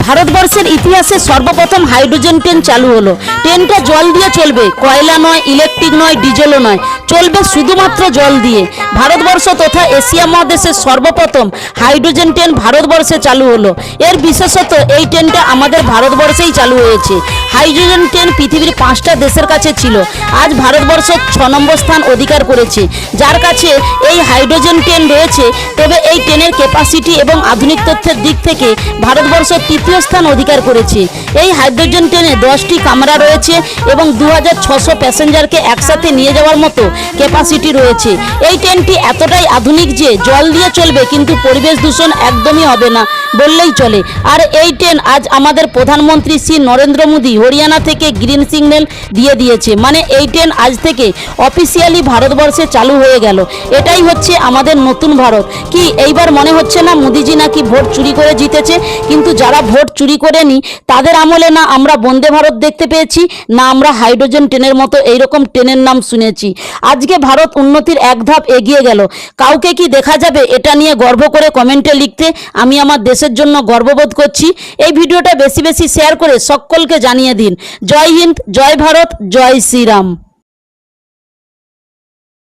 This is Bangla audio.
ভারতবর্ষের ইতিহাসে সর্বপ্রথম হাইড্রোজেন ট্রেন চালু হলো। ট্রেনটা জল দিয়ে চলবে, কয়লা নয়, ইলেকট্রিক নয়, ডিজেলও নয়, চলবে শুধুমাত্র জল দিয়ে। ভারতবর্ষ তথা এশিয়া মহাদেশের সর্বপ্রথম হাইড্রোজেন ট্রেন ভারতবর্ষে চালু হলো। এর বিশেষত এই ট্রেনটা আমাদের ভারতবর্ষেই চালু হয়েছে। হাইড্রোজেন ট্রেন পৃথিবীর 5টা দেশের কাছে ছিল, আজ ভারতবর্ষ 6 নম্বর স্থান অধিকার করেছে। যার কাছে এই হাইড্রোজেন ট্রেন রয়েছে, তবে এই ট্রেনের ক্যাপাসিটি এবং আধুনিক তথ্যের দিক থেকে ভারতবর্ষ 3য় স্থান অধিকার করেছে। এই হাইড্রোজেন ট্রেনে 10টি কামরা রয়েছে এবং 2600 প্যাসেঞ্জারকে একসাথে নিয়ে যাওয়ার মতো ক্যাপাসিটি রয়েছে। এই ট্রেনটি এতটাই আধুনিক যে জল দিয়ে চলবে, কিন্তু পরিবেশ দূষণ একদমই হবে না বললেই চলে। আর এই ট্রেন আজ আমাদের প্রধানমন্ত্রী শ্রী নরেন্দ্র মোদী হরিয়ানা থেকে গ্রিন সিগন্যাল দিয়ে দিয়েছে, মানে এই ট্রেন আজ থেকে অফিসিয়ালি ভারতবর্ষে চালু হয়ে গেল। এটাই হচ্ছে আমাদের নতুন ভারত। কি এইবার মনে হচ্ছে না মোদিজি নাকি ভোট চুরি করে জিতেছে? কিন্তু যারা ভোট চুরি করেনি তাদের আমলে না আমরা বন্দে ভারত দেখতে পেয়েছি, না আমরা হাইড্রোজেন ট্রেনের মতো এইরকম ট্রেনের নাম শুনেছি। আজকে ভারত উন্নতির এক ধাপ এগিয়ে গেল। কাউকে কি দেখা যাবে এটা নিয়ে গর্ব করে কমেন্টে লিখতে? আমি আমার দেশের জন্য গর্ববোধ করছি। এই ভিডিওটা বেশি বেশি শেয়ার করে সকলকে জানিয়ে দিন। জয় হিন্দ, জয় ভারত, জয় শ্রীরাম।